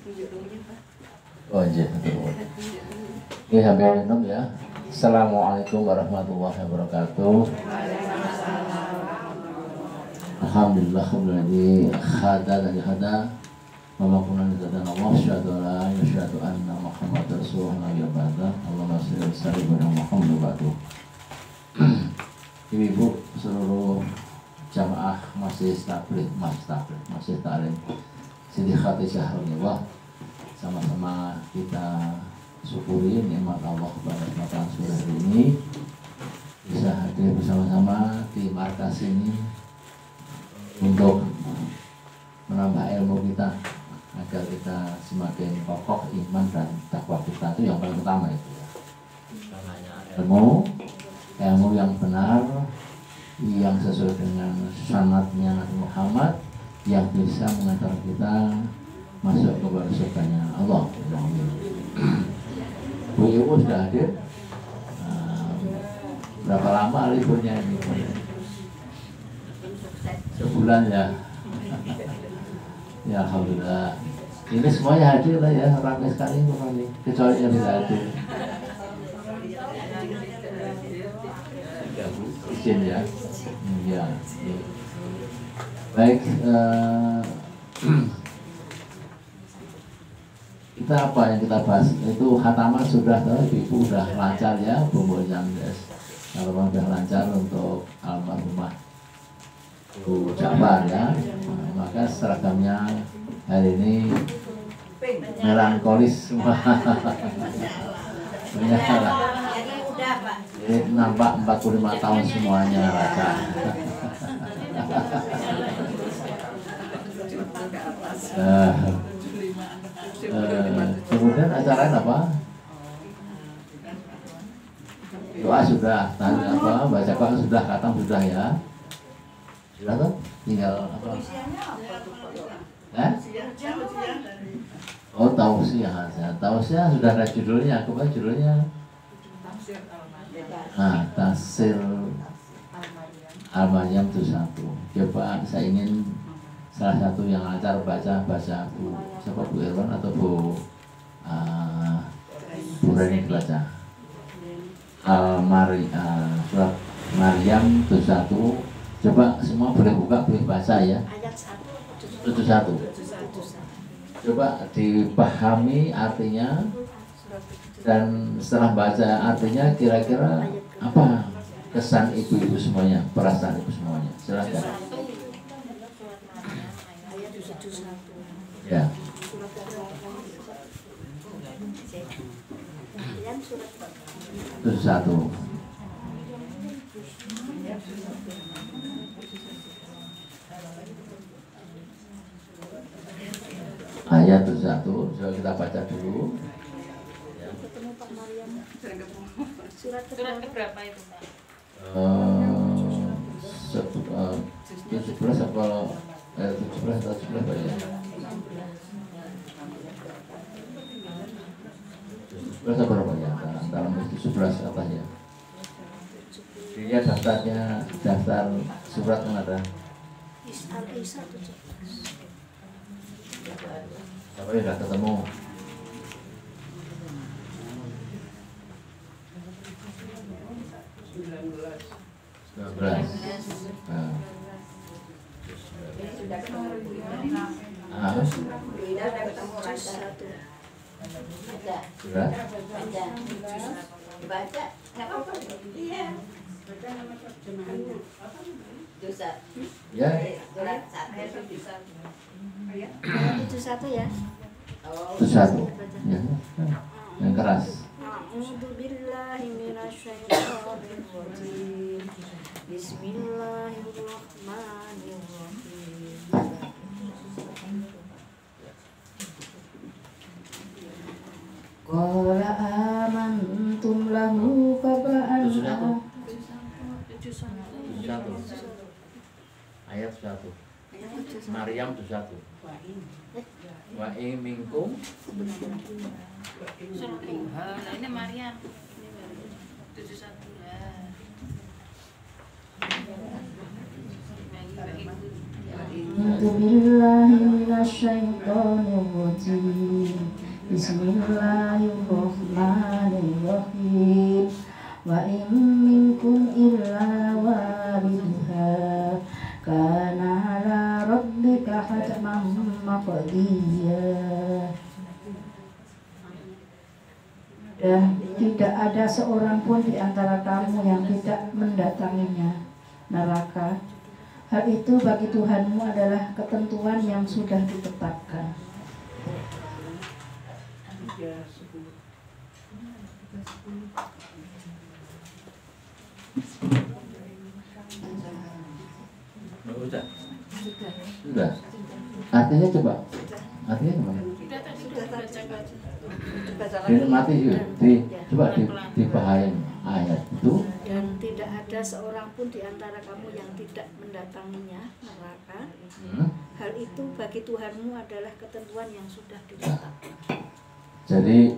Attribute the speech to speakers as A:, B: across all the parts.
A: Oh iya, betul. Ini sampai minum ya. Assalamualaikum warahmatullahi wabarakatuh. Alhamdulillah, alhamdulillah, khada dan hada. Mamakunan dan Allah syahadu la syahadu anna Muhammad Rasulullah ya ba'da. Allahumma shalli wa sallim ala Muhammad ba'du. Ibu-ibu seluruh jamaah masih taklim Siti Khadijah Allah, sama-sama kita syukuri nikmat Allah pada kesempatan sore hari ini bisa hadir bersama-sama di markas ini untuk menambah ilmu kita agar kita semakin kokoh iman dan takwa kita. Itu yang paling utama itu ya. Ilmu yang benar, yang sesuai dengan sanadnya Nabi Muhammad, yang bisa mengantar kita masuk kepada surganya Allah. Bu Ibu sudah hadir. Berapa lama liburnya ini? Sebulan ya. Ya alhamdulillah. Ini semuanya hadir lah ya, ramai sekali ini, kecuali yang tidak hadir. Izin ya. Ya. Baik. Kita apa yang kita bahas itu khataman sudah, ibu sudah lancar ya, bumbunya kalau sudah lancar untuk almarhumah Bu Ja'far ya. Maka seragamnya hari ini melankolis semua. Jadi nampak 45 tahun semuanya rasa. Kemudian acara apa? Doa sudah, tanya apa? Baca Quran sudah, khatam sudah ya. Sudah tuh, tinggal apa? Oh tausiah, tausiah sudah ada judulnya, apa judulnya? Nah, Tafsir Al-Maryam itu satu. Coba saya ingin salah satu yang lancar baca Bu siapa, Bu Irwan atau Bu Reni baca surat Maryam itu satu. Coba semua boleh buka, boleh baca ya. Itu satu. Coba dipahami artinya, dan setelah baca artinya kira-kira apa kesan ibu-ibu semuanya, perasaan ibu semuanya. Silakan. Ya. Itu satu. Ayat itu satu. Coba kita baca dulu.
B: Ketemu Pak Maryam. Surat keberapa itu Pak?
A: 17 atau 17 Pak ya? 17 atau berapa ya? Antara 17 apa ya? Dia daftarnya, daftar surat yang ada.
B: Al-Isa 17.
A: Siapa yang sudah ketemu? Sudah
C: Baca, nggak apa-apa. Iya.
A: Ya.
B: Itu satu ya.
A: Itu satu. Ya. Yang keras.
B: A'udzubillahi minasyaitonirrajim. Bismillahirrahmanirrahim. Qala amantum lahu faba'an.
A: Ayat 1. Maryam itu 1. Wa in minkum.
D: Nah ini Maryam 71 lah.
B: A'udzubillahi minasyaitonirrajim. Bismillahirrahmanirrahim. Wa in minkum illa waridha kana ala rabbika hatman maqdiya. Dan tidak ada seorang pun di antara kamu yang tidak mendatanginya neraka. Hal itu bagi Tuhanmu adalah ketentuan yang sudah ditetapkan.
A: Sudah. Artinya coba. Artinya gimana? Ini mati yuk. Coba dipahami ayat itu.
B: Dan tidak ada seorang pun di antara kamu yang tidak mendatanginya neraka. Hal itu bagi Tuhanmu adalah ketentuan yang sudah ditetapkan.
A: Jadi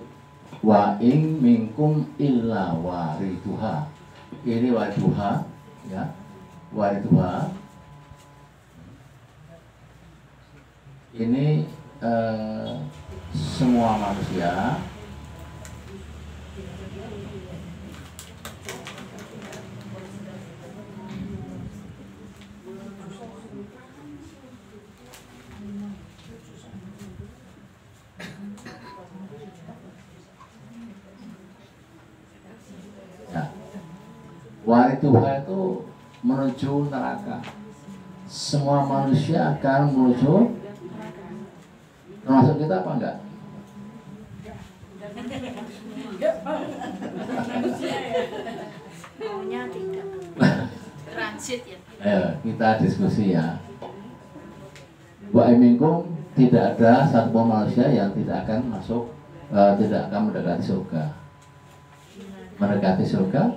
A: wa ing minkum illa wariduha. Ini wariduha, ya. Wariduha. Ini semua manusia ya. Wariduha itu menuju neraka. Semua manusia akan menuju, termasuk kita apa enggak?
B: Maunya tidak.
D: Transit ya.
A: Ayo kita diskusi ya. Wa minkum, tidak ada satupun manusia yang tidak akan masuk, tidak akan mendekati surga. Mendekati surga,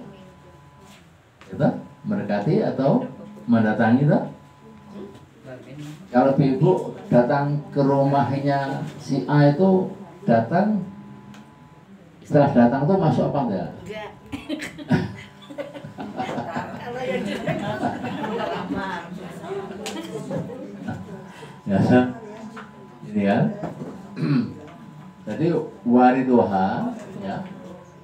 A: kita mendekati atau mendatangi kita. Kalau ibu datang ke rumahnya si A itu, datang, setelah datang tuh masuk apa enggak?
B: Enggak. Kalau yang
C: Lamar.
A: Ya, ini kan. Jadi wariduha, ya,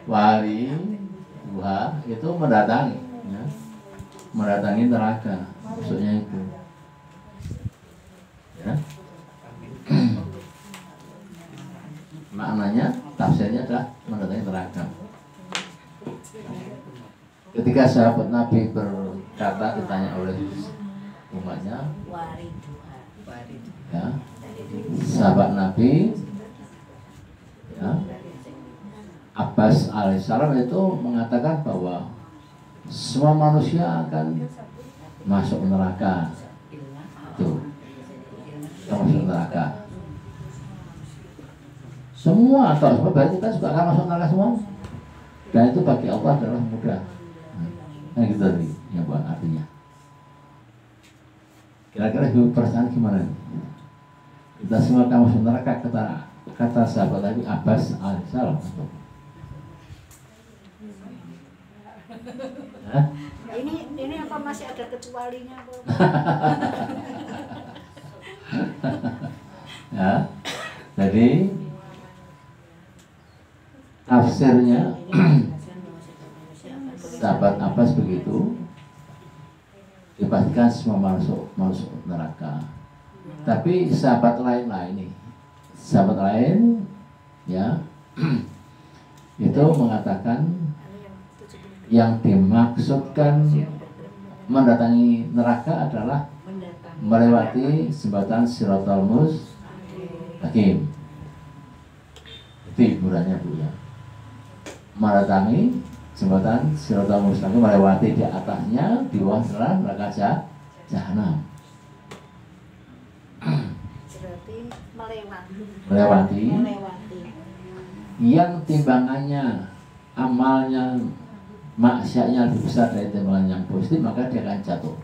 A: wariduha itu mendatangi, ya, mendatangi neraka, maksudnya itu. Ya. Maknanya, tafsirnya adalah mendatangi neraka. Ketika sahabat Nabi berkata, ditanya oleh umatnya, ya, sahabat Nabi, ya, Abbas alaihissalam itu mengatakan bahwa semua manusia akan masuk neraka. Itu masuk neraka. Semua, atau berarti kita juga akan masuk neraka semua. Dan itu bagi Allah adalah mudah. Nah gitu tadi, ya buat artinya. Kira-kira ibu perasaan gimana? Kita semua akan masuk neraka, kata sahabat Nabi Abbas alaihissalam.
B: ini apa masih ada kecualinya?
A: Ya, jadi tafsirnya sahabat Abbas begitu, dipastikan semua masuk neraka. Tapi sahabat lain nih, sahabat lain, ya, itu mengatakan yang dimaksudkan mendatangi neraka adalah melewati jembatan Siratal Mustaqim. Itu hiburannya Bu ya. Mendatangi jembatan Siratal Mustaqim, melewati di atasnya, di bawah neraka jahanam.
B: Berarti
A: Melewati yang timbangannya, amalnya, maksiatnya lebih besar dari timbangan yang positif, maka dia akan jatuh.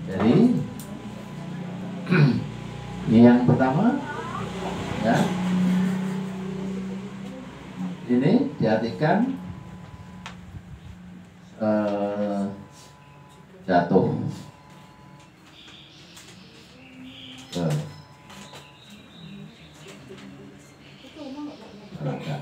A: Jadi yang pertama, ya, ini diartikan jatuh ke neraka.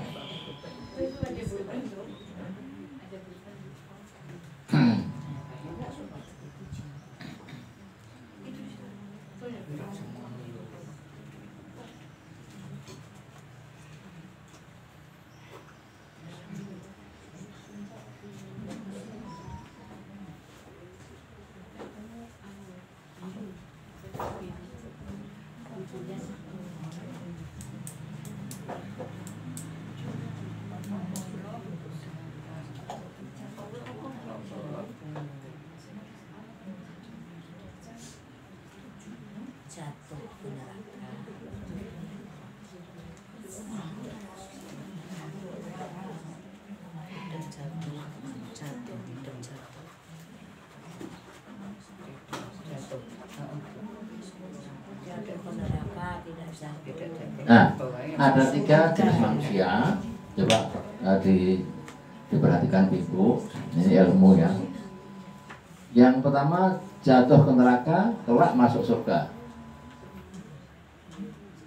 C: Jatuh ke neraka. Dan jatuh, jatuh, dan jatuh. Jatuh ke neraka tidak jatuh.
A: Nah, ada 3 jenis manusia. Coba diperhatikan Ibu, ini ilmu ya. Yang pertama jatuh ke neraka, kelak masuk surga.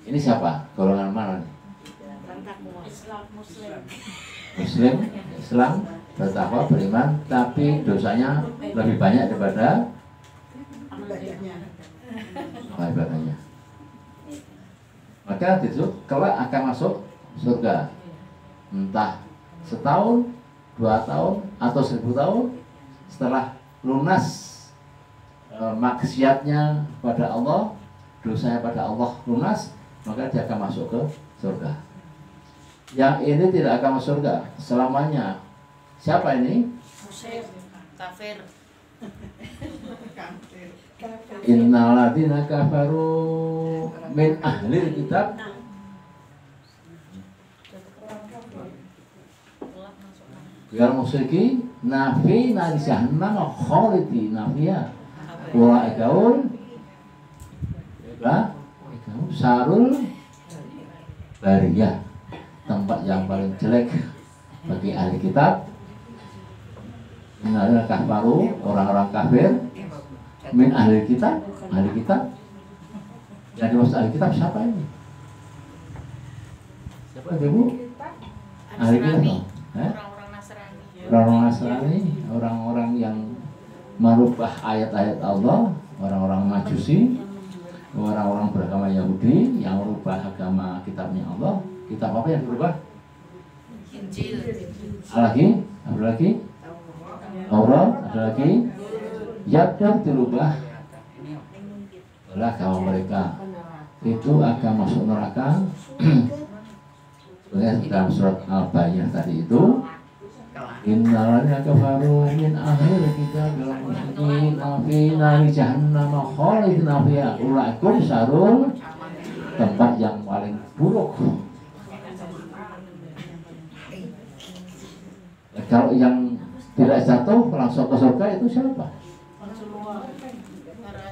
A: Ini siapa? Golongan mana nih?
D: Islam Muslim.
A: Muslim, Islam, bertakwa, beriman, tapi dosanya lebih banyak daripada ibadahnya. Maka itu kelak akan masuk surga. Entah setahun, 2 tahun, atau 1000 tahun setelah lunas maksiatnya pada Allah, dosanya pada Allah lunas, maka dia akan masuk ke surga. Yang ini tidak akan masuk surga selamanya. Siapa ini?
D: Muslim. Kafir.
A: Innal ladzina kafaru min ahlil kitab wal musyriki nafi nari jahannam khalidina fiha wa ikaul sarul bariyah, tempat yang paling jelek bagi ahli kitab. Innal kafaru, orang-orang kafir, min ahli kitab, ahli kitab. Yang dimaksud ahli kitab siapa ini? Siapa Ibu? Ahli kitab.
D: Orang-orang Nasrani.
A: Orang-orang Nasrani, orang-orang yang merubah ayat-ayat Allah, orang-orang Majusi, orang-orang beragama Yahudi yang merubah agama kitabnya Allah. Kitab apa yang berubah?
D: Injil.
A: Ada lagi? Taurat, ada lagi? Yang dirubah oleh agama mereka. Itu akan masuk neraka. Dalam surat Al-Baqarah tadi itu, innal ladzina kafaru min ahlil kitab wal musyrikin fi nari jahannam khalidina fiha ulaikum syarrul, tempat yang paling buruk. Kalau yang tidak jatuh langsung ke surga itu siapa?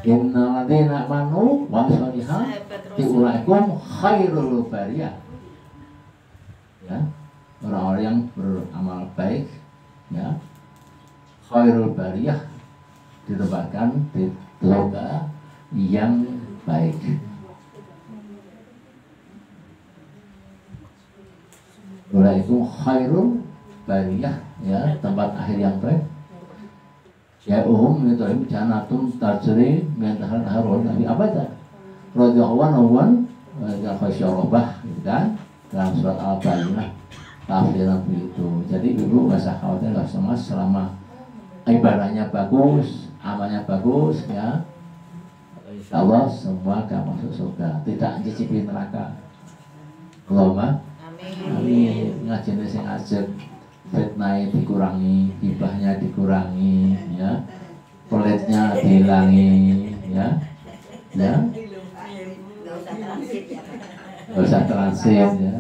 A: Innal ladzina amanu wa sholihah ulaikum khairul bariyah. Ya, orang-orang yang beramal baik, ya, khairul bariyah, ditempatkan di surga yang baik. Ulaikum khairul bariyah, ya, tempat akhir yang baik. Ya itu janatun tajri min tahtiha al-anhar. Tapi apa itu? Radhiyallahu anhu wa khasyarabah, gitu kan? Dalam surat Al-Baqarah tafsiran begitu. Jadi Ibu nggak usah khawatir, nggak usah mas, selama ibadahnya bagus, amalnya bagus, ya, insya Allah semua akan masuk surga, tidak cicipi neraka. Allahumma amin. Ngajinya sing ajak, fitnah dikurangi, hibahnya dikurangi, ya, pelitnya dihilangi, ya, ya. Gak usah transit, ya.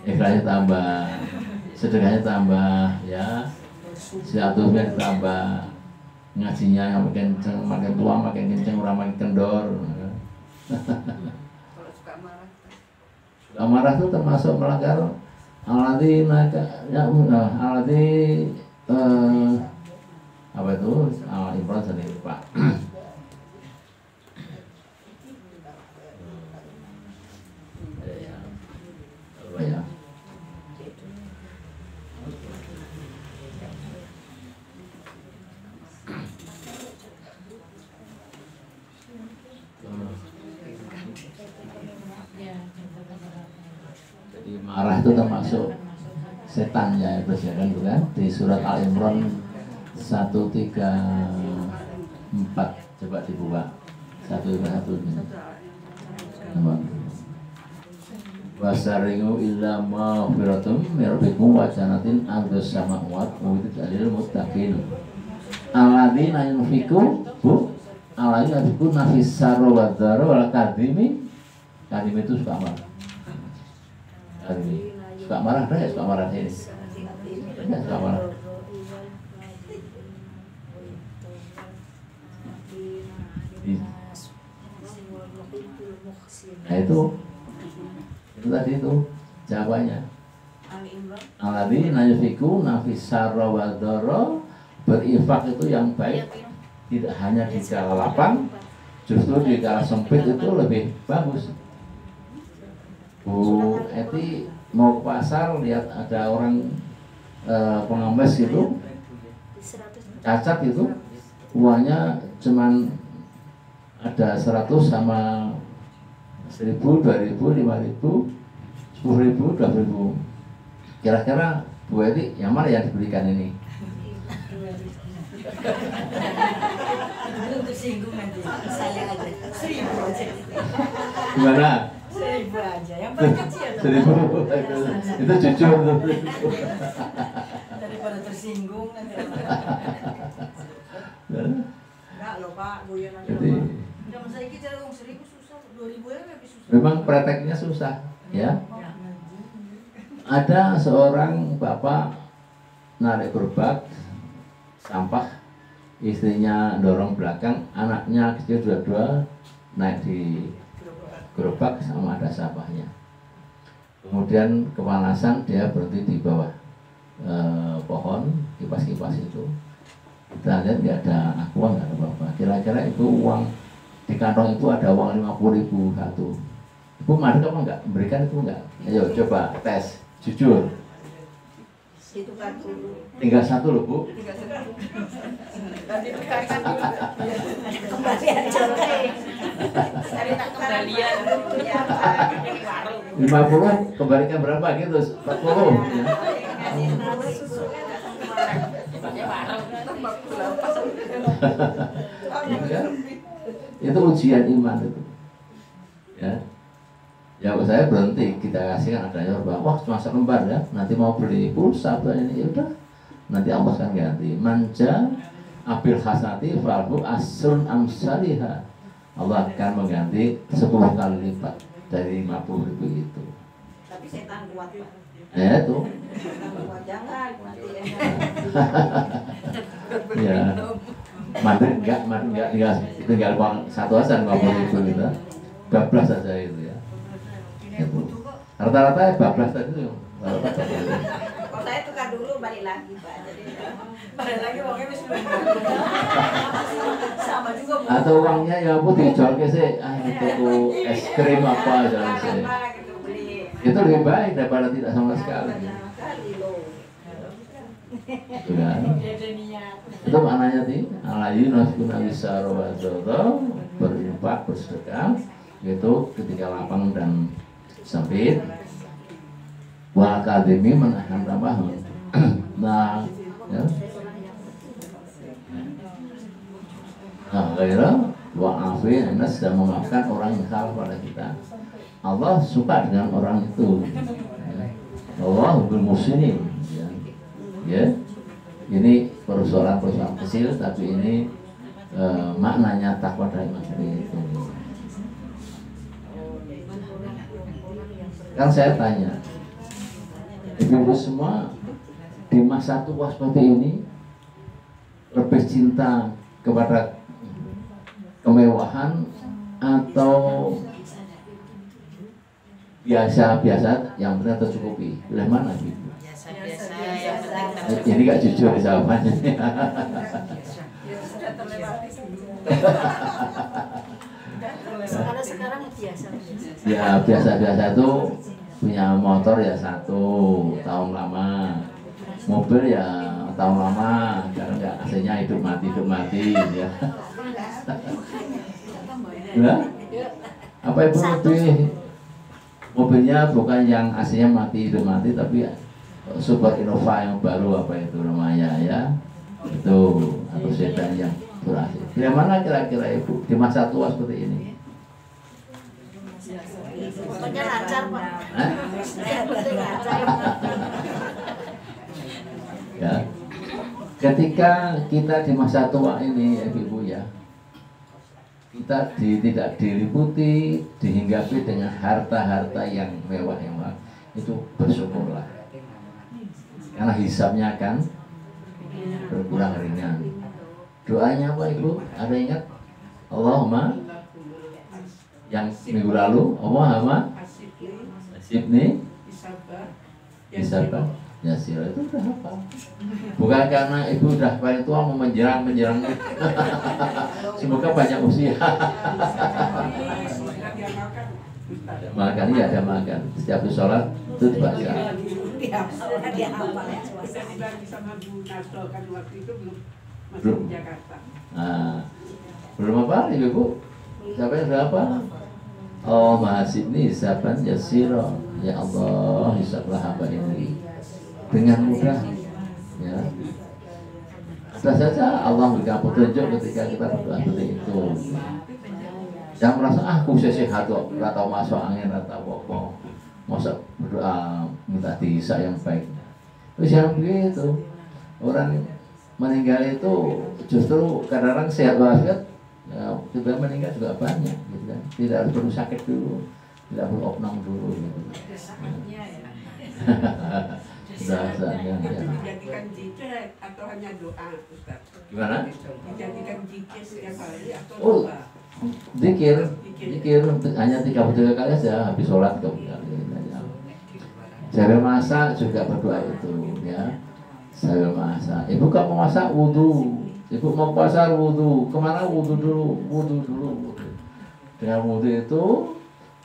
A: Ikhlasnya tambah, sedekahnya tambah, ya, silaturahmi tambah, ngajinya yang makin kenceng, makin tua makin kenceng, orang makin kendor. Amarah itu termasuk melanggar aladzina apa itu Al-Imran sendiri Pak. Ya. Jadi marah itu termasuk setan ya, kan itu kan di surat Al-Imran 134 coba dibuka 131 ini. Wasari'u illa maghfiratum min rabbikum wa jannatin 'arduha samawati wa lil muttaqin. Alladzina yunfiqu alladzina yunfiquna fis sarri wad dharri wal kadhimi. Kadhimi itu suka marah. Kadhimi suka marah, ya suka marah ini. Ya, suka marah. Nah itu tadi itu jawabannya. Alladzina yunfiquna fis sarri wad dharri, berinfak itu yang baik, tidak hanya di kala lapang, justru di kala sempit itu lebih bagus. Bu Eti mau ke pasar lihat ada orang pengemis itu cacat itu, uangnya cuman ada 100 sama 1.000, 2.000, 5.000, 10.000, 20.000. Kira-kira Bu Eti yang mana yang diberikan ini?
C: Belum tersinggung nanti. Saya aja. 1.000 aja.
A: Gimana?
C: 1.000 aja. Yang paling kecil.
A: 1.000 itu jujur tuh.
C: Daripada tersinggung nanti. Enggak loh Pak, guyon aja.
A: Jadi
C: Zaman saya kita uang 1.000 susah, 2.000 ya lebih susah.
A: memang prakteknya susah, ya. Ada seorang bapak narik gerobak sampah, istrinya dorong belakang, anaknya kecil dua-dua naik di gerobak sama ada sampahnya. Kemudian kepanasan, dia berhenti di bawah pohon kipas-kipas itu. Kita lihat nggak ada aqua, nggak ada apa-apa. Kira-kira itu uang di kantong itu ada uang 50.000 satu. Ibu madek apa enggak? Memberikan itu enggak? Ayo coba tes, jujur.
C: Itu kan dulu.
A: Tinggal satu loh Bu.
C: Kembalian jodoh.
D: Cari tak kembalian.
A: 50 kembalikan berapa gitu? 40 ya. Ya, itu ujian iman itu. Ya. Ya saya berhenti, kita kasih kan adanya wah cuma selembar ya, nanti mau beli pulsa ini ya udah, nanti Allah kan ganti. Manja abil hasanati falhu asrun amsalihha. Allah akan mengganti 10 kali lipat dari 50.000 itu.
C: Tapi setan kuat Pak.
A: Ya itu.
C: Kuat jangan nanti
A: Ya. Enggak tinggal uang satu aja 50.000 gitu. Bablas saja itu ya. Itu. Rata-rata ya bablas tadi itu. Rata-rata.
C: Kalau saya tukar dulu balik lagi Pak. Jadi balik lagi uangnya wis sama juga Bu.
A: Atau uangnya ya Bu dijual ke sih, tuku es krim apa aja sih.
C: Gitu beli.
A: Itu lebih baik daripada tidak sama sekali.
C: Kali loh.
A: Itu kan. Itu maknanya di alayu nasbuna wisaro wadodo, berinfak bersedekah itu ketika lapang dan sempit. Wa akademi menahan tambahan. Nah, ya. Nah, gairah wa afi, Anda sudah memaafkan orang yang salah pada kita. Allah suka dengan orang itu. Ya. Allah bil muslimin. Ya. Ini persoalan-persoalan kecil, tapi ini maknanya takwa dari manusia itu. Kan saya tanya, ibu-ibu semua di masa tua seperti ini lebih cinta kepada kemewahan atau biasa yang penting tercukupi. Pilih mana ibu?
D: Biasa-biasa yang penting
A: Ini gak jujur jawabannya.
C: Sudah terlewati Karena sekarang biasa.
A: Ya biasa-biasa itu punya motor ya 1 tahun lama, mobil ya tahun lama, karena nggak AC-nya hidup mati ya. Ya? Apa ibu lebih mobilnya bukan yang AC-nya mati hidup mati, tapi Super Innova yang baru apa itu namanya ya, itu atau sedan yang ber-AC. Yang mana kira-kira ibu di masa tua seperti ini?
C: Pokoknya lancar Pak. Yang penting lancar.
A: Ya. Ketika kita di masa tua ini ibu ya, kita tidak diliputi, dihinggapi dengan harta-harta yang mewah itu bersyukurlah. Karena hisabnya akan berkurang ringan. Doanya apa ibu? Ada ingat? Allahumma yang minggu lalu, Allahumma hasibni hisabah yasir, itu udah apa? Bukan karena ibu udah paling tua mau menjerang semoga banyak usia. Makan ya ada makan setiap sholat itu dibaca.
C: Dia hafal ya.
E: Sama Bu Nasto kan waktu itu masih
A: Belum.
E: di Jakarta.
A: Nah, belum apa ibu? Siapa yang sudah apa? Oh mahasibni hisaban yasiro. Ya Allah, hisablah hamba ini dengan mudah ya. Bisa saja Allah memberikan petunjuk ketika kita berdoa seperti itu. Jangan merasa aku sehat kok, nggak tahu masuk angin, nggak tahu apa, masa berdoa minta dihisab yang baik. Terus yang begitu orang meninggal itu justru kadang-kadang sehat walafiat, ya, juga meninggal juga banyak, gitu kan. Tidak harus perlu sakit dulu, tidak perlu opnam dulu, gitu. Bahasanya ya.
E: Dijadikan zikir atau hanya doa, Ustaz?
A: Gimana?
E: Dijadikan zikir setiap hari atau
A: Oh,
E: doa?
A: zikir hanya 33 kali saja habis sholat 33 kali aja. Sambil masak juga berdoa itu ya. Sambil masak. Ibu kamu masak wudhu. Ibu mau puasa wudhu. Kemana wudhu dulu? Wudhu dulu. Dengan wudhu itu,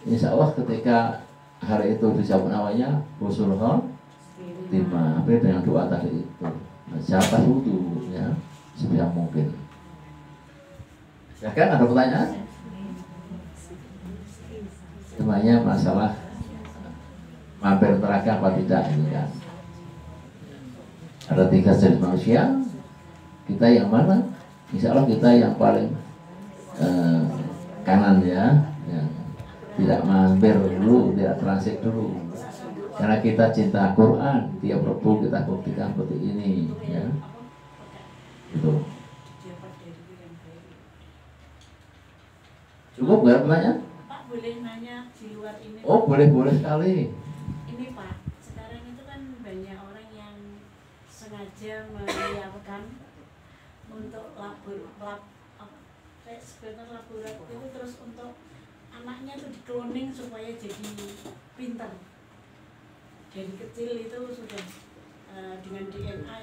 A: insya Allah ketika hari itu dicabut namanya husul khotimah. Tapi dengan doa tadi itu. Nah, siapa wudhu ya sebisa mungkin. Ya kan ada pertanyaan? Namanya masalah mampir neraka apa tidak ini kan. Ada 3 jenis manusia. Kita yang mana? Insya Allah kita yang paling kanan ya, yang tidak mampir dulu, tidak transit dulu. Karena kita cinta Quran, tiap Rabu kita buktikan seperti ini ya. Itu. Cukup nggak pertanyaan?
D: Pak boleh nanya di luar ini?
A: Oh boleh sekali.
D: Ini Pak, sekarang itu kan banyak orang yang sengaja menyiapkan untuk sebenarnya laboratorium itu, terus untuk anaknya itu di-cloning supaya jadi pintar. Dari kecil itu sudah dengan DNA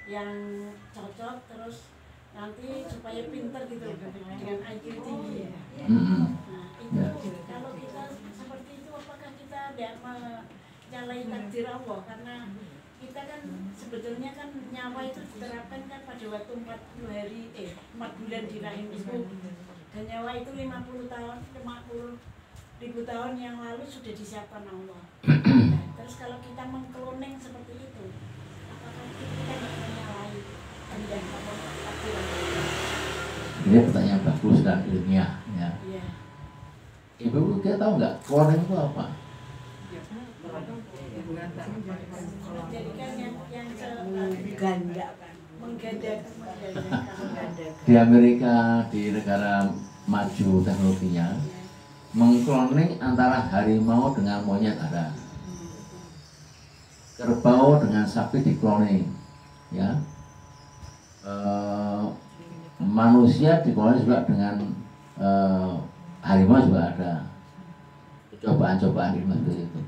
D: yang cocok, terus nanti supaya pintar gitu dengan IQ tinggi. Nah itu kalau kita seperti itu, apakah kita tidak menyalahi takdir Allah? Karena kita kan sebetulnya kan nyawa itu diterapkan kan pada waktu 4 bulan di rahim ibu, dan nyawa itu 50 ribu tahun yang lalu sudah disiapkan Allah. Nah, terus kalau kita mengkloning seperti itu, apakah kita tidak menyalahi kehendak Allah?
A: Ini pertanyaan bagus dan ilmiah ya.
D: Iya.
A: Ibu kita tahu nggak cloning itu apa?
D: Menjadikan yang menggandakan.
A: Di Amerika, di negara maju teknologinya, mengkloning antara harimau dengan monyet ada. Kerbau dengan sapi dikloning, ya. Manusia dikloning juga dengan harimau juga ada. cobaan-cobaan seperti itu.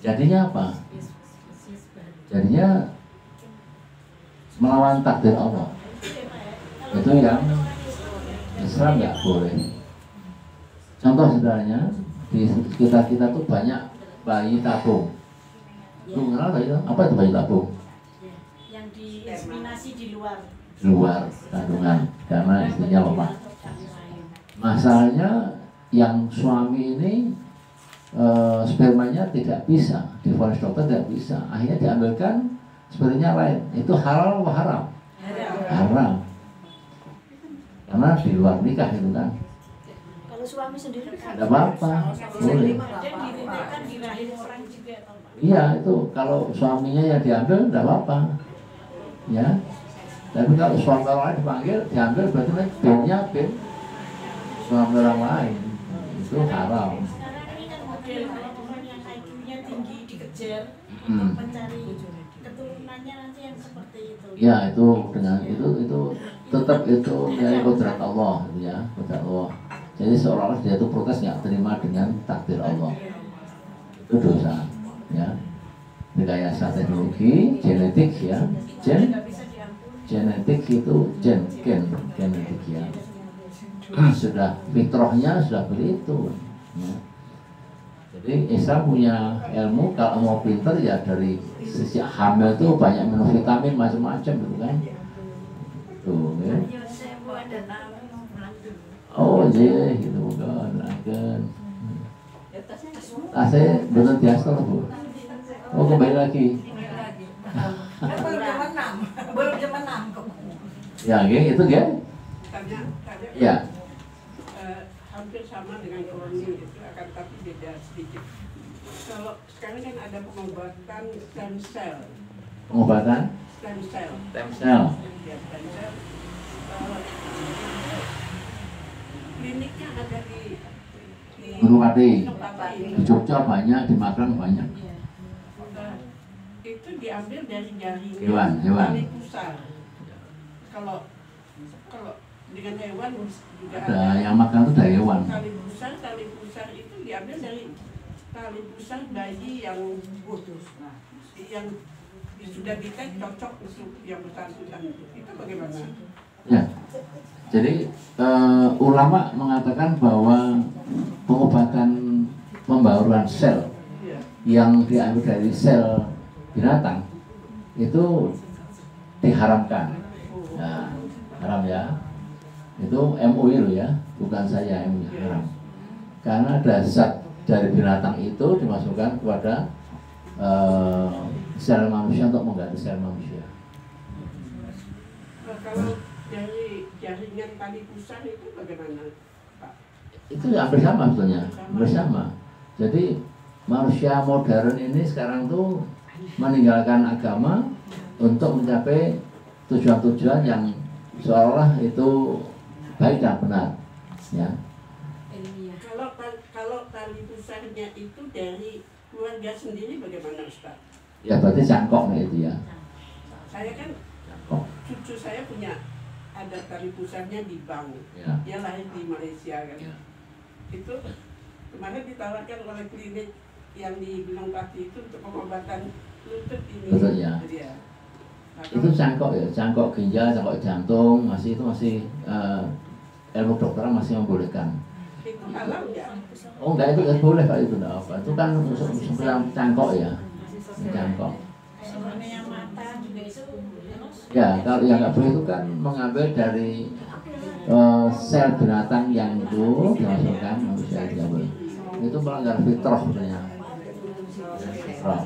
A: Jadinya apa? Jadinya melawan takdir Allah. Itu yang Islam nggak boleh. Contoh sederhananya di sekitar kita tuh banyak bayi tabung. Lu kenal nggak itu? Apa itu bayi tabung?
D: Yang diinseminasi di luar.
A: Di luar kandungan karena istrinya lemah. Masalahnya yang suami ini spermanya tidak bisa, divonis dokter tidak bisa, akhirnya diambilkan spermanya lain. Itu halal atau haram? Haram. Karena di luar nikah itu kan.
C: Kalau suami sendiri kan
A: Ada apa-apa, boleh.
D: Dan dititipkan di rahim orang juga, Pak.
A: Iya itu kalau suaminya yang diambil tidak apa-apa, ya. Tapi kalau suami orang lain dipanggil, diambil berarti binnya bin suami orang lain, itu haram.
D: Sekarang ini kan model kalau orang yang IQ-nya tinggi dikejar untuk mencari keturunannya nanti yang seperti itu.
A: Ya itu dengan itu tetap itu dari kodrat Allah, gitu ya, kodrat Allah. Jadi seolah-olah dia itu protes nggak terima dengan takdir Allah, itu dosa, ya. Rekayasa teknologi, genetik ya, genetik itu gen genetik ya. Sudah fitrahnya sudah begitu. Ya. Jadi Islam punya ilmu kalau mau pinter ya dari sejak hamil tuh banyak minum vitamin macam-macam gitu kan. Tuh ya. Oh iya gitu kan, akan. Saya betul biasa loh Bu. Oh kembali lagi.
C: belum jam 6 kok.
A: Ya gitu ya.
E: Tanya,
A: Ya.
E: hampir sama dengan koloni itu akan tapi beda sedikit. Kalau sekarang kan ada pengobatan stem cell.
A: Pengobatan
E: Stem cell.
A: stem cell.
E: Ya, stem cell. Kliniknya ada di
A: Gunungpati.
E: Gunungpati.
A: Di Jogja banyak, di Magelang banyak.
E: Itu diambil dari jaringan
A: Hewan.
E: tali pusar. Kalau dengan hewan juga
A: Ada yang makan itu dari hewan.
E: tali pusar itu diambil dari tali pusar bayi yang putus. Nah, yang sudah dites cocok untuk yang bersangkutan itu bagaimana?
A: Ya. Jadi ulama mengatakan bahwa pengobatan pembaruan sel
E: Iya.
A: yang diambil dari sel binatang itu diharamkan. Nah, haram ya. Itu MUI loh ya, bukan saya MUI, haram. Karena ada zat dari binatang itu dimasukkan kepada sel manusia untuk mengganti sel manusia.
E: Nah, kalau dari jaringan tali pusar itu bagaimana, Pak?
A: Itu hampir sama sebetulnya, bersama. Jadi manusia modern ini sekarang tuh meninggalkan agama untuk mencapai tujuan-tujuan yang seolah itu baik dan benar, ya.
E: Kalau tali pusarnya itu dari keluarga sendiri bagaimana, Ustaz?
A: Ya berarti cangkok nih itu ya.
E: Saya kan
A: Cangkok.
E: cucu saya punya ada tali pusarnya di bank.
A: Ya.
E: Dia lahir di Malaysia kan.
A: Ya.
E: Itu kemarin ditawarkan oleh klinik yang di Gunungpati itu untuk pengobatan lutut ini.
A: Betul ya.
E: Dia. Nah,
A: Itu cangkok ya, cangkok ginjal, cangkok jantung, masih ilmu kedokteran masih membolehkan.
E: itu halal ya.
A: Oh enggak, itu nggak boleh kalau itu enggak apa. Itu kan sebenarnya cangkok ya, cangkok.
D: Sebenarnya yang mata juga itu
A: Ya, kalau yang nggak boleh itu kan mengambil dari sel binatang yang itu dimasukkan manusia itu nggak boleh. Itu melanggar fitrah sebenarnya. Fitrah.